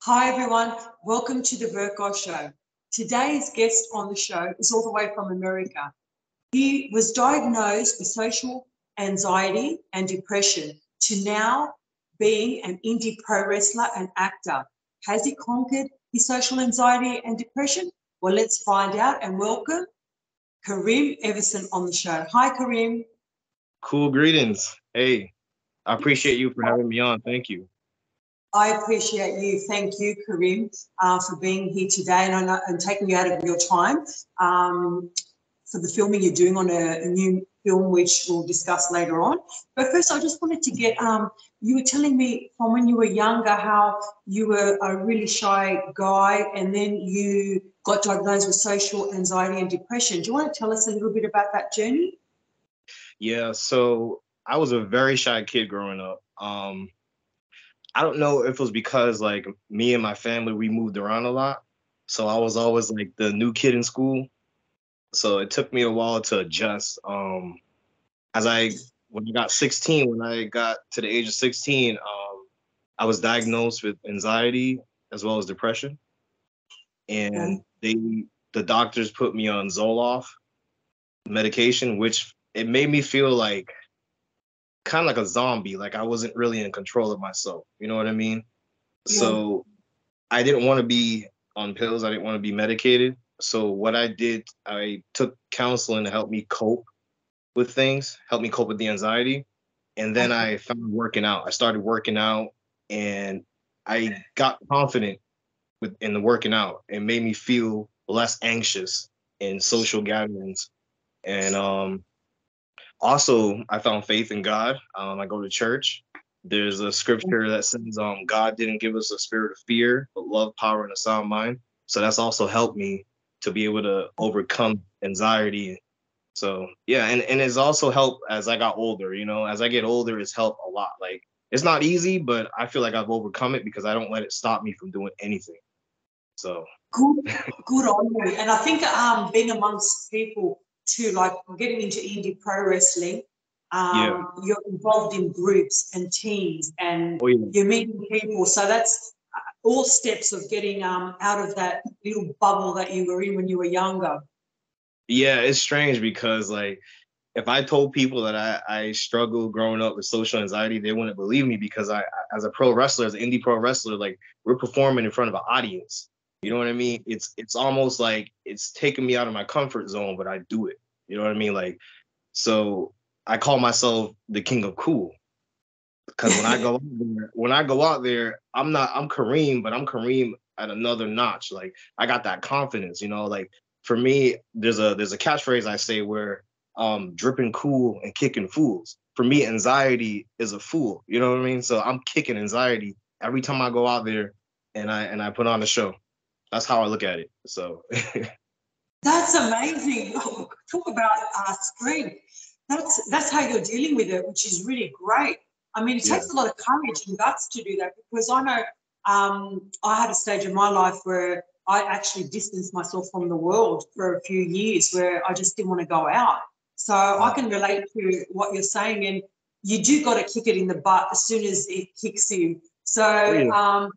Hi, everyone. Welcome to the Verkos show. Today's guest on the show is all the way from America. He was diagnosed with social anxiety and depression to now being an indie pro wrestler and actor. Has he conquered his social anxiety and depression? Well, let's find out and welcome Kareem Everison on the show. Hi, Kareem. Cool greetings. Hey, I appreciate you for having me on. Thank you. I appreciate you. Thank you, Kareem, for being here today and taking you out of your time for the filming you're doing on a new film, which we'll discuss later on. But first, I just wanted to get you were telling me from when you were younger how you were a really shy guy and then you got diagnosed with social anxiety and depression. Do you want to tell us a little bit about that journey? Yeah, so I was a very shy kid growing up. I don't know if it was because like me and my family we moved around a lot. So I was always like the new kid in school. So it took me a while to adjust. As I when I got 16, when I got to the age of 16, I was diagnosed with anxiety as well as depression. And Okay. the doctors put me on Zoloft medication, which it made me feel like kind of like a zombie, like I wasn't really in control of myself. You know what I mean? Yeah. So I didn't want to be on pills. I didn't want to be medicated. So what I did, I took counseling to help me cope with things, help me cope with the anxiety. And then Okay. I found working out. I started working out and I got confident in the working out. It made me feel less anxious in social gatherings. And also, I found faith in God. I go to church. There's a scripture that says, God didn't give us a spirit of fear, but love, power, and a sound mind. So that's also helped me to be able to overcome anxiety. So yeah, and it's also helped as I got older. As I get older, it's helped a lot. Like it's not easy, but I feel like I've overcome it because I don't let it stop me from doing anything. So Good, good on you. And I think being amongst people too, like getting into indie pro wrestling, yeah, you're involved in groups and teams, and oh yeah. you're meeting people. So that's all steps of getting out of that little bubble that you were in when you were younger. Yeah, it's strange because like if I told people that I struggled growing up with social anxiety, they wouldn't believe me because as a pro wrestler, as an indie pro wrestler, like we're performing in front of an audience. You know what I mean? It's almost like it's taking me out of my comfort zone, but I do it. You know what I mean? Like so I call myself the king of cool because when I go out there, I'm Kareem, but I'm Kareem at another notch. Like I got that confidence, like for me, there's a catchphrase I say where dripping cool and kicking fools. For me, anxiety is a fool. You know what I mean? So I'm kicking anxiety every time I go out there and I put on a show. That's how I look at it. So That's amazing. Oh, talk about strength. That's how you're dealing with it, which is really great. I mean, it yeah. takes a lot of courage and guts to do that because I know I had a stage in my life where I actually distanced myself from the world for a few years where I just didn't want to go out. So I Wow. can relate to what you're saying, and you do got to kick it in the butt as soon as it kicks in. So Oh yeah.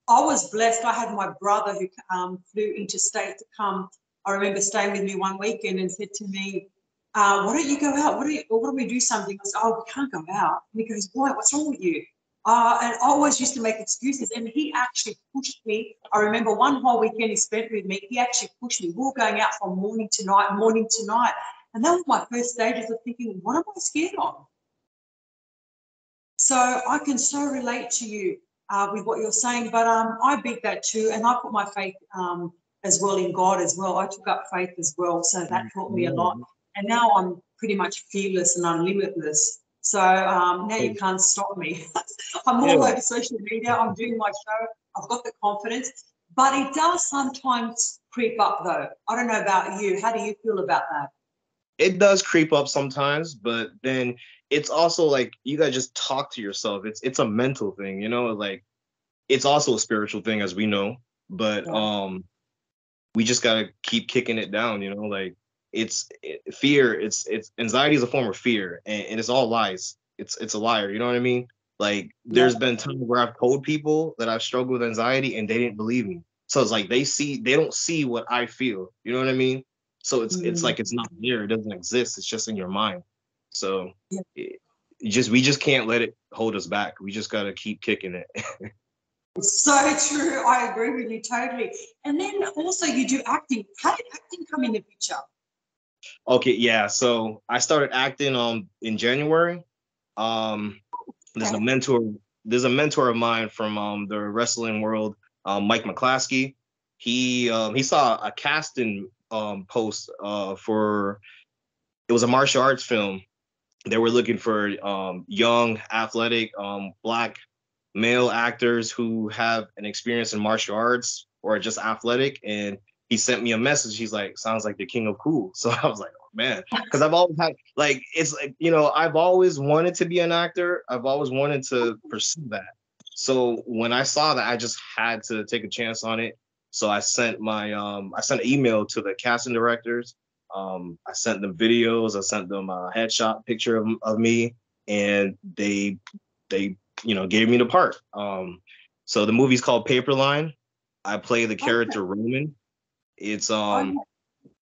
I was blessed. I had my brother who flew interstate to come. I remember staying with me one weekend and said to me, "Why don't you go out? What do we do something?" I said, "Oh, we can't go out." And he goes, "Why? What's wrong with you?" And I always used to make excuses, and he actually pushed me. I remember one whole weekend he spent with me. He actually pushed me. We were going out from morning to night, and that was my first stages of thinking, "What am I scared of?" So I can so relate to you with what you're saying, but I beat that too, and I put my faith as well in God as well. I took up faith as well, so that helped me a lot. And now I'm pretty much fearless and unlimitless. So now you can't stop me. I'm all Yeah. over social media. I'm doing my show. I've got the confidence, but it does sometimes creep up though. I don't know about you. How do you feel about that? It does creep up sometimes, but then it's also like you gotta just talk to yourself. It's a mental thing, like it's also a spiritual thing as we know, but Yeah. we just gotta keep kicking it down, like fear, it's anxiety is a form of fear and it's all lies. It's a liar, you know what I mean? Like Yeah. there's been times where I've told people that I've struggled with anxiety and they didn't believe me. So it's like they don't see what I feel. You know what I mean? So it's Mm, like it's not there. It doesn't exist. It's just in your mind. So yeah. we just can't let it hold us back. We just gotta keep kicking it. So true. I agree with you totally. And then also you do acting. How did acting come in the picture? Okay, yeah. So I started acting in January. Um there's a Okay. mentor, there's a mentor of mine from the wrestling world, Mike McClaskey. He saw a casting post for it was a martial arts film. They were looking for young, athletic, black male actors who have an experience in martial arts or just athletic. And he sent me a message. He's like, sounds like the king of cool. So I was like, oh man, because I've always had like it's like I've always wanted to be an actor. I've always wanted to pursue that. So when I saw that, I just had to take a chance on it. So I sent an email to the casting directors. I sent them videos. I sent them a headshot picture of me, and they gave me the part. So the movie's called Paperline. I play the Okay. character Roman. It's Oh,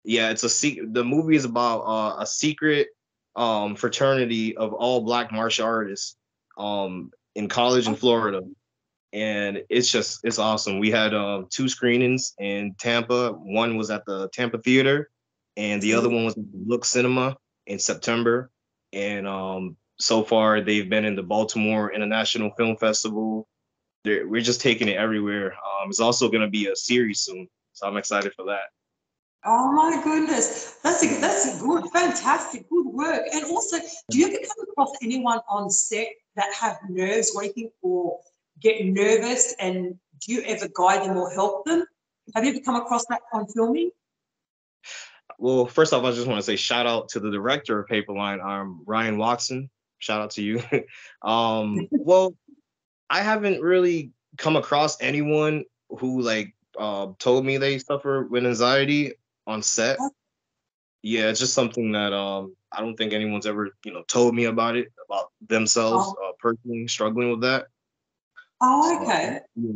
yeah. yeah, the movie is about a secret fraternity of all black martial artists in college in Florida. And it's awesome. We had two screenings in Tampa. One was at the Tampa Theater, and the other Okay. one was at the Look Cinema in September. And so far, they've been in the Baltimore International Film Festival. We're just taking it everywhere. It's also going to be a series soon, so I'm excited for that. Oh my goodness. That's a good, fantastic, good work. And also, do you ever come across anyone on set that have nerves waiting or get nervous, and do you ever guide them or help them? Have you ever come across that on filming? Well, first off, I just want to say shout out to the director of Paperline, Ryan Watson. Shout out to you. Well, I haven't really come across anyone who like told me they suffer with anxiety on set. Yeah, it's just something that I don't think anyone's ever told me about it, about themselves Oh, personally struggling with that. oh, So, okay. yeah.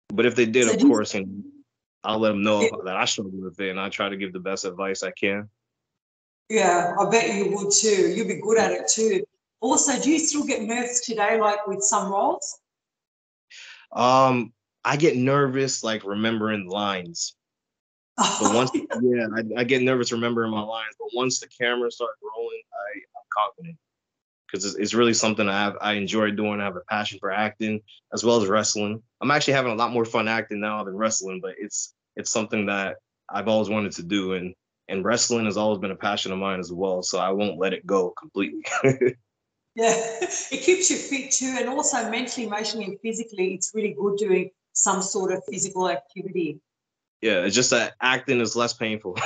But if they did, So of do you, course, and I'll let them know yeah, that I struggle with it, and I try to give the best advice I can. yeah, I bet you would too. You'd be good at it too. Also, do you still get nerves today, like with some roles? Um, I get nervous like remembering lines, but I get nervous remembering my lines. But once the camera starts rolling, I'm confident because it's really something I enjoy doing. I have a passion for acting as well as wrestling. I'm actually having a lot more fun acting now than wrestling, but it's something that I've always wanted to do, and wrestling has always been a passion of mine as well. So I won't let it go completely. Yeah, it keeps you fit too, and also mentally, emotionally, and physically, it's really good doing some sort of physical activity. Yeah, it's just that acting is less painful.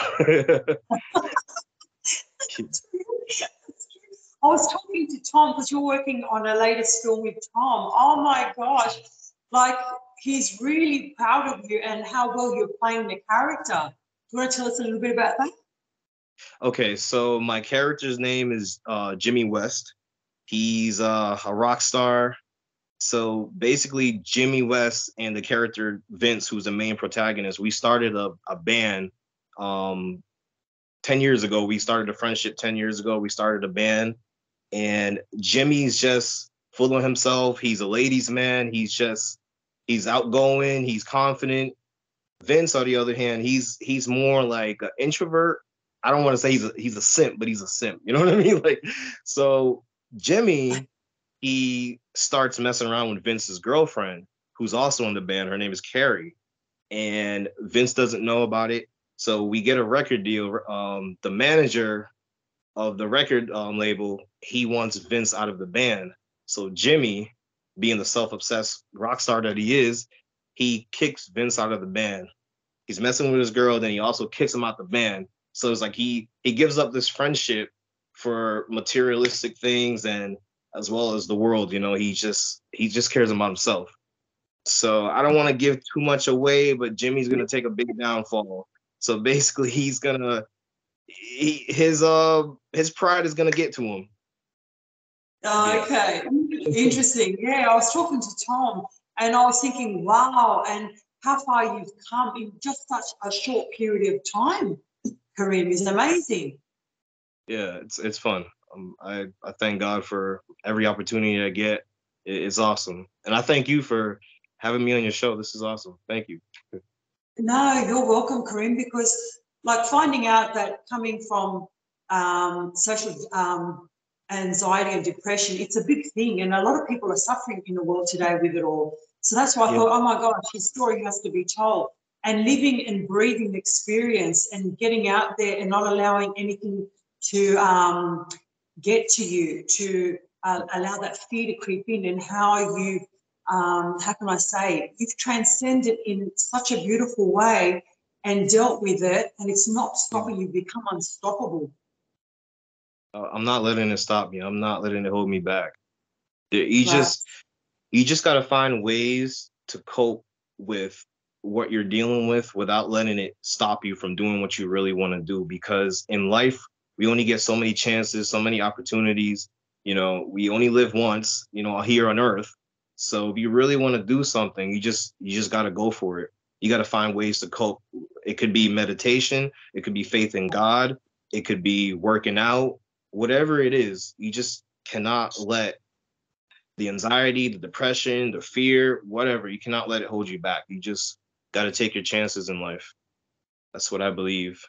I was talking to Tom because you're working on a latest film with Tom. Oh my gosh, like he's really proud of you and how well you're playing the character. Do you want to tell us a little bit about that? Okay, so my character's name is Jimmy West. He's a rock star. So basically, Jimmy West and the character Vince, who's the main protagonist, we started a band 10 years ago. We started a friendship 10 years ago. We started a band, and Jimmy's just full of himself. He's a ladies' man. He's outgoing. He's confident. Vince, on the other hand, he's more like an introvert. I don't want to say he's a simp, but he's a simp. You know what I mean? Like, so Jimmy, he starts messing around with Vince's girlfriend, who's also in the band. Her name is Carrie, and Vince doesn't know about it. So we get a record deal. The manager of the record label, he wants Vince out of the band. So Jimmy, being the self-obsessed rock star that he is, he kicks Vince out of the band. He's messing with his girl, then he also kicks him out the band. So it's like he gives up this friendship for materialistic things and as well as the world. He just cares about himself. So I don't want to give too much away, but Jimmy's gonna take a big downfall. So basically, his pride is gonna get to him. Yeah. Okay, interesting. Yeah, I was talking to Tom and I was thinking, wow, and how far you've come in just such a short period of time, Kareem, is amazing. Yeah, it's fun. I thank God for every opportunity I get. It's awesome, and I thank you for having me on your show. This is awesome. Thank you. No, you're welcome, Kareem, because like finding out that coming from social anxiety and depression, it's a big thing. And a lot of people are suffering in the world today with it all. So that's why I Yeah, thought, oh my gosh, his story has to be told. And living and breathing the experience and getting out there and not allowing anything to get to you, to allow that fear to creep in, and how you how can I say, you've transcended in such a beautiful way and dealt with it, and it's not yeah. stopping you, become unstoppable. I'm not letting it stop me. I'm not letting it hold me back. You Right. just got to find ways to cope with what you're dealing with without letting it stop you from doing what you really want to do. Because in life, we only get so many chances, so many opportunities. We only live once, here on earth. So if you really want to do something, you just got to go for it. You got to find ways to cope. It could be meditation, it could be faith in God, it could be working out, whatever it is. You just cannot let the anxiety, the depression, the fear, whatever, you cannot let it hold you back. You just got to take your chances in life. That's what I believe.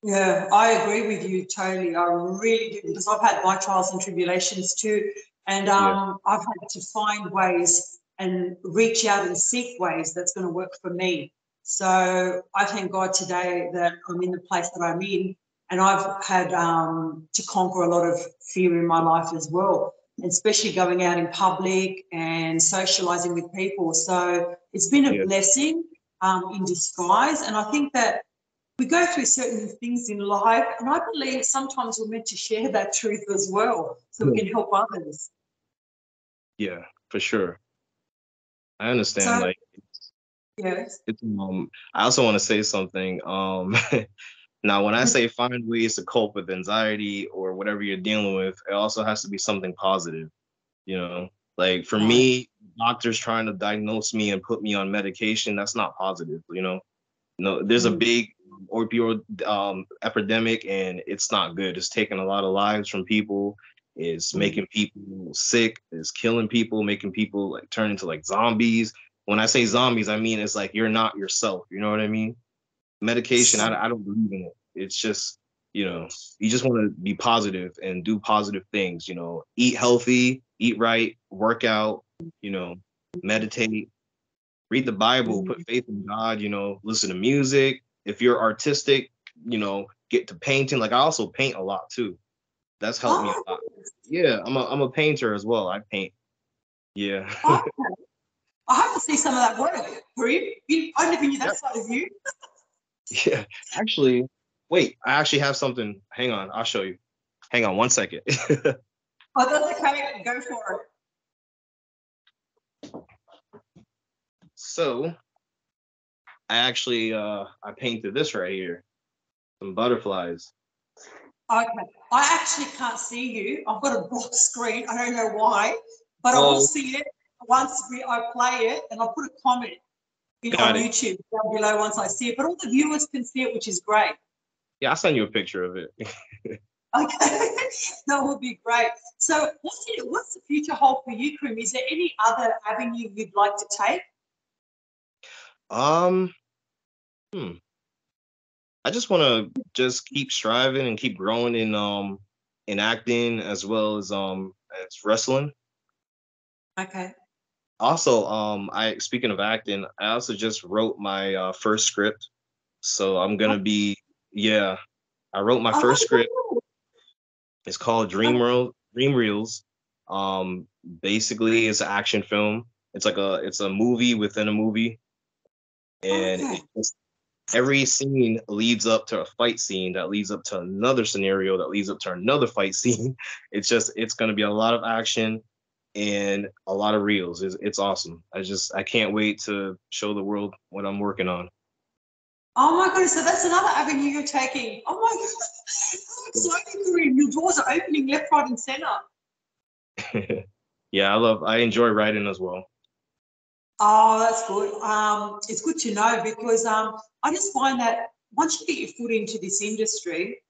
Yeah, I agree with you totally. I really do, because I've had my trials and tribulations too, and Yeah. I've had to find ways and reach out and seek ways that's going to work for me. So I thank God today that I'm in the place that I'm in, and I've had to conquer a lot of fear in my life as well, especially going out in public and socializing with people. So it's been a Yeah. blessing in disguise, and I think that we go through certain things in life, and I believe sometimes we're meant to share that truth as well so we can help others. Yeah, for sure. I understand. So, Like, yes. I also want to say something. Now, when I say find ways to cope with anxiety or whatever you're dealing with, it also has to be something positive. You know, like for Right. me, doctors trying to diagnose me and put me on medication, that's not positive. No, there's a Mm. big opioid epidemic, and it's not good. It's taking a lot of lives from people. It's Mm. making people sick. It's killing people, making people like turn into like zombies. When I say zombies, I mean it's like you're not yourself. You know what I mean? Medication, So, I don't believe in it. It's just, you just want to be positive and do positive things. Eat healthy, eat right, work out. You know, meditate, read the Bible, put mm. faith in God, listen to music. If you're artistic, get to painting. Like I also paint a lot too. That's helped me Oh, a lot. Yeah, I'm a painter as well. I paint. Yeah. oh, I hope to see some of that work, Kareem. I never knew that Yep. side of you. Yeah. Actually, wait, I actually have something. Hang on, I'll show you. Hang on one second. Oh, that's okay. Go for it. So I actually I painted this right here. Some butterflies. Okay. I actually can't see you. I've got a block screen. I don't know why, but I will Oh, see it once I play it, and I'll put a comment on got it. YouTube down below once I see it. But all the viewers can see it, which is great. Yeah, I'll send you a picture of it. Okay, that would be great. So, what's the future hold for you, Krim? Is there any other avenue you'd like to take? um, hmm. I just want to just keep striving and keep growing in acting as well as wrestling. Okay. Also, I speaking of acting, I also just wrote my first script. So I'm gonna be yeah, I wrote my first script. Oh, It's called Dream Reels. Basically it's an action film. It's a movie within a movie, and okay. every scene leads up to a fight scene that leads up to another scenario that leads up to another fight scene. It's going to be a lot of action and a lot of reels. It's awesome. I can't wait to show the world what I'm working on. Oh my goodness, so that's another avenue you're taking. Oh my goodness, how exciting, Kareem. Your doors are opening left, right, and center. Yeah, I enjoy writing as well. Oh, that's good. It's good to know because I just find that once you get your foot into this industry,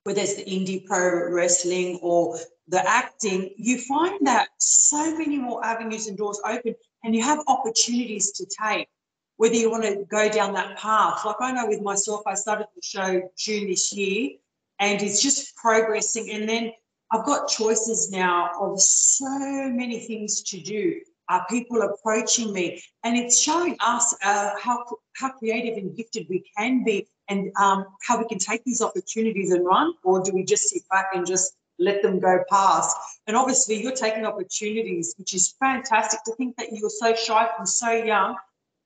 whether it's the indie pro wrestling or the acting, you find that so many more avenues and doors open and you have opportunities to take, whether you want to go down that path. Like I know with myself, I started the show June this year and it's just progressing. And then I've got choices now of so many things to do. People approaching me, and it's showing us how creative and gifted we can be, and how we can take these opportunities and run, or do we just sit back and just let them go past? And obviously, you're taking opportunities, which is fantastic. To think that you were so shy from so young,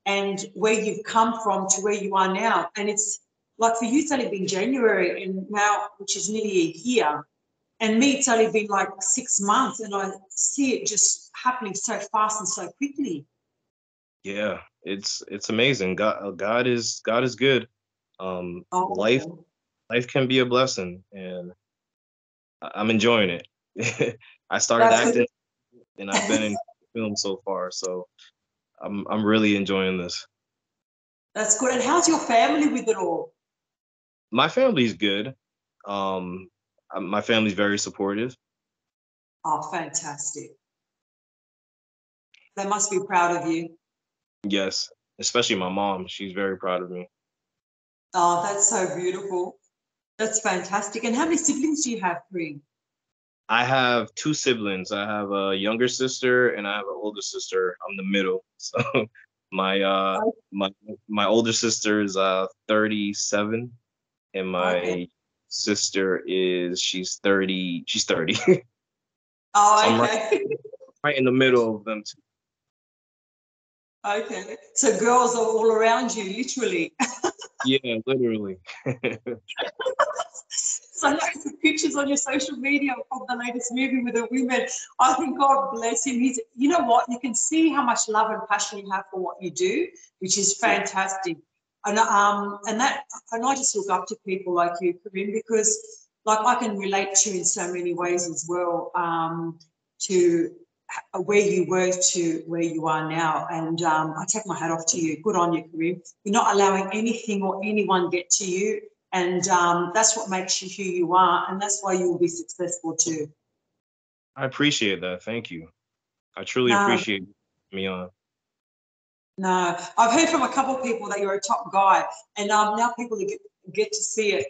and where you've come from to where you are now, and it's like for you, it's only been January, and now, which is nearly a year. And me, it's only been like 6 months, and I see it just happening so fast and so quickly. Yeah, it's amazing. God is good. Life Oh, life can be a blessing, and I'm enjoying it. I started that's acting, good. and I've been in film so far, so I'm really enjoying this. That's good. And how's your family with it all? My family's good. My family's very supportive. Oh, fantastic. They must be proud of you. Yes, especially my mom. She's very proud of me. Oh, that's so beautiful. That's fantastic. And how many siblings do you have, Kareem? I have two siblings. I have a younger sister and I have an older sister. I'm the middle. So my uh Oh, my my older sister is 37 and okay. my sister is she's 30. So Oh, I'm okay. right in the middle of them two. Okay. So girls are all around you, literally. Yeah, literally. So I noticed the pictures on your social media of the latest movie with the women. I think God bless him. He's, you know what? You can see how much love and passion you have for what you do, which is Yeah. fantastic. And I just look up to people like you, Karim, because like I can relate to you in so many ways as well. To where you were to where you are now, and I take my hat off to you. Good on you, Karim. You're not allowing anything or anyone get to you. And that's what makes you who you are. And that's why you will be successful too. I appreciate that. Thank you. I truly No, appreciate me on. no. I've heard from a couple of people that you're a top guy. And now people get to see it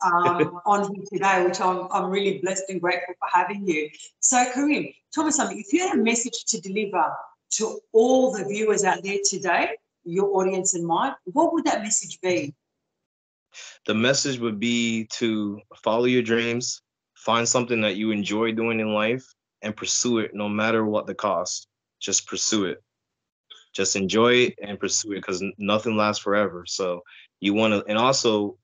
on here today, which I'm really blessed and grateful for having you. So, Kareem, tell me something. If you had a message to deliver to all the viewers out there today, your audience and mine, what would that message be? The message would be to follow your dreams, find something that you enjoy doing in life, and pursue it no matter what the cost. Just pursue it. Just enjoy it and pursue it because nothing lasts forever. So you want to, and also,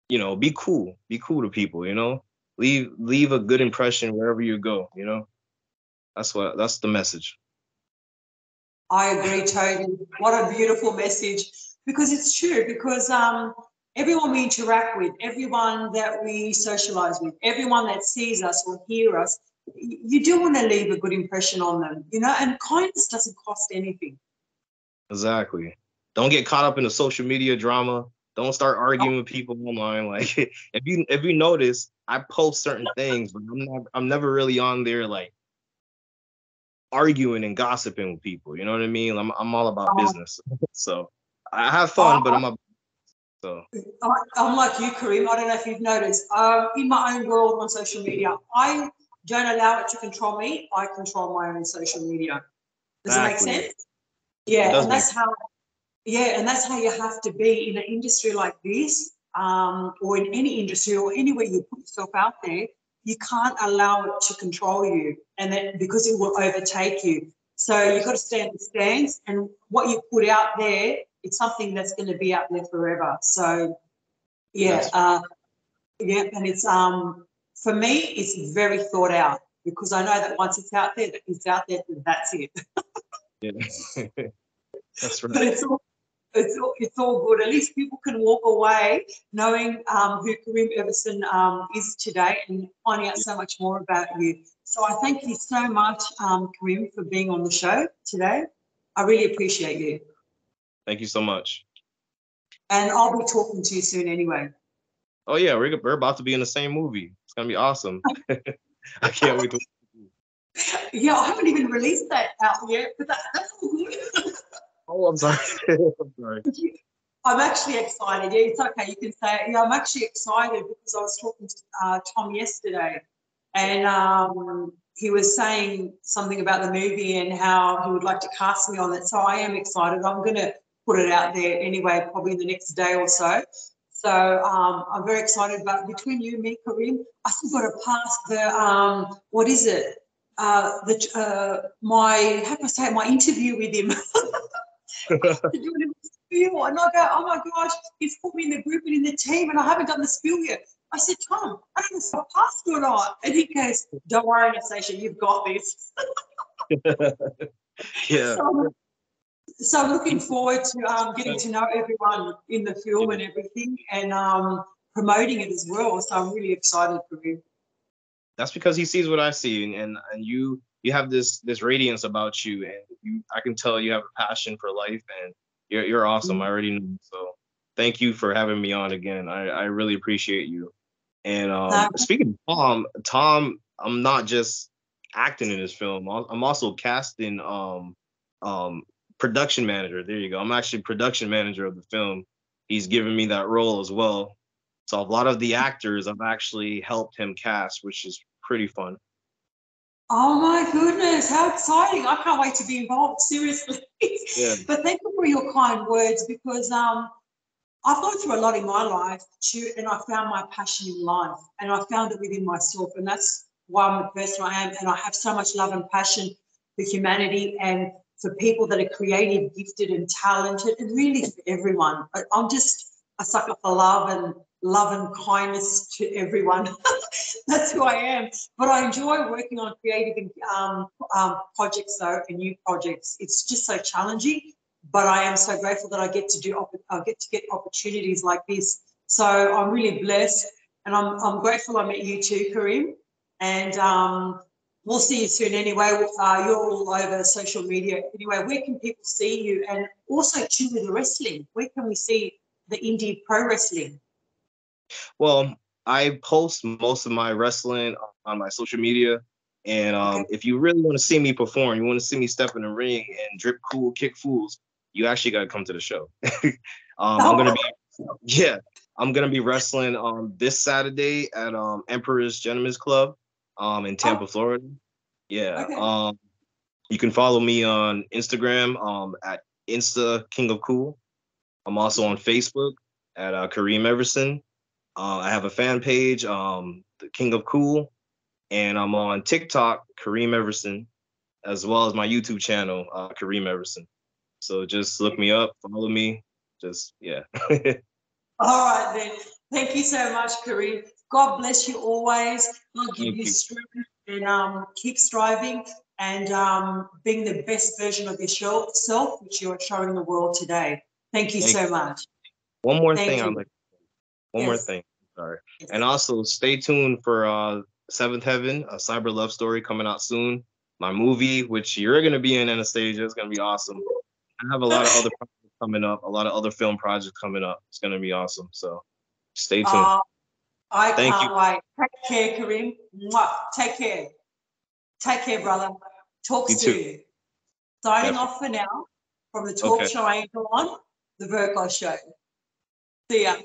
be cool. Be cool to people. Leave a good impression wherever you go. That's the message. I agree totally. What a beautiful message. Because it's true, because everyone we interact with, everyone that we socialize with, everyone that sees us or hear us, you do want to leave a good impression on them, and kindness doesn't cost anything. Exactly. Don't get caught up in the social media drama. Don't start arguing with people online. Like if you notice, I post certain things, but I'm never really on there like arguing and gossiping with people. You know what I mean? I'm all about business. So I have fun, but I, I'm a so I'm like you, Kareem. I don't know if you've noticed. In my own world on social media, I don't allow it to control me. I control my own social media. Does it make exactly. sense? It Yeah, does and make that's how you have to be in an industry like this, or in any industry or anywhere you put yourself out there. You can't allow it to control you, and that because it will overtake you. So you've got to stand the stance, and what you put out there, it's something that's going to be out there forever. So yeah, that's yeah, and it's for me, it's very thought out because I know that once it's out there, it's out there. That's it. yeah. That's But right. it's all good. At least people can walk away knowing who Kareem Everson is today and finding out Yeah. so much more about you. So I thank you so much, Kareem, for being on the show today. I really appreciate you. Thank you so much. And I'll be talking to you soon anyway. Oh yeah, we're about to be in the same movie. It's gonna be awesome. I can't wait to. Yeah, I haven't even released that out yet, but that's all good. Oh, I'm sorry. I'm sorry. I'm actually excited. Yeah, it's okay. You can say it. Yeah, I'm actually excited because I was talking to Tom yesterday, and he was saying something about the movie and how he would like to cast me on it. So I am excited. I'm going to put it out there anyway, probably in the next day or so. So I'm very excited. But between you and me, Kareem, I still got to pass the what is it? My how can I say it? My interview with him. To do a little spiel, and I go, oh my gosh, he's put me in the group and in the team, and I haven't done the spiel yet. I said, Tom, I don't know if I passed or not. And he goes, don't worry, Anastasia, you've got this. Yeah. So I'm looking forward to getting to know everyone in the film and everything, and promoting it as well. So I'm really excited for you. That's because he sees what I see, and you have this radiance about you, and I can tell you have a passion for life, and you're awesome. I already know. So thank you for having me on again. I really appreciate you. And speaking of Tom, I'm not just acting in this film. I'm also casting production manager. There you go. I'm actually production manager of the film. He's given me that role as well. So a lot of the actors I've actually helped him cast, which is pretty fun. Oh my goodness, how exciting. I can't wait to be involved, seriously. Yeah. But thank you for your kind words, because I've gone through a lot in my life too, and I found my passion in life, and I found it within myself, and that's why I'm the person I am. And I have so much love and passion for humanity and for people that are creative, gifted, and talented, and really for everyone. I'm just a sucker for love and kindness to everyone. That's who I am. But I enjoy working on creative projects, though, and new projects. It's just so challenging. But I am so grateful that I get to get opportunities like this. So I'm really blessed, and I'm grateful I met you too, Kareem. And we'll see you soon anyway. You're all over social media. Anyway, where can people see you? And also too with the wrestling, where can we see the indie pro wrestling? Well, I post most of my wrestling on my social media. And if you really want to see me perform, you want to see me step in the ring and drip cool, kick fools, you actually got to come to the show. I'm gonna be wrestling this Saturday at Emperor's Gentlemen's Club in Tampa, Florida. Yeah. Okay. You can follow me on Instagram at Insta King of Cool. I'm also on Facebook at Kareem Everison. I have a fan page, the King of Cool, and I'm on TikTok, Kareem Everson, as well as my YouTube channel, Kareem Everson. So just look me up, follow me. Just yeah. All right then. Thank you so much, Kareem. God bless you always. God give you strength, and keep striving and being the best version of yourself, which you are showing the world today. Thank you so much. One more Thank thing you. I'd like. One more Yes. thing. Sorry. Yes. And also stay tuned for Seventh Heaven, a cyber love story coming out soon. My movie, which you're gonna be in, Anastasia, is gonna be awesome. I have a lot of other projects coming up, a lot of other film projects coming up. It's gonna be awesome. So stay tuned. I Thank can't you. wait. Take care, Kareem. Mwah. Take care. Take care, brother. Talk You soon. too. Signing Definitely. off for now from the talk Okay. show Angel on the Verkos show. See ya.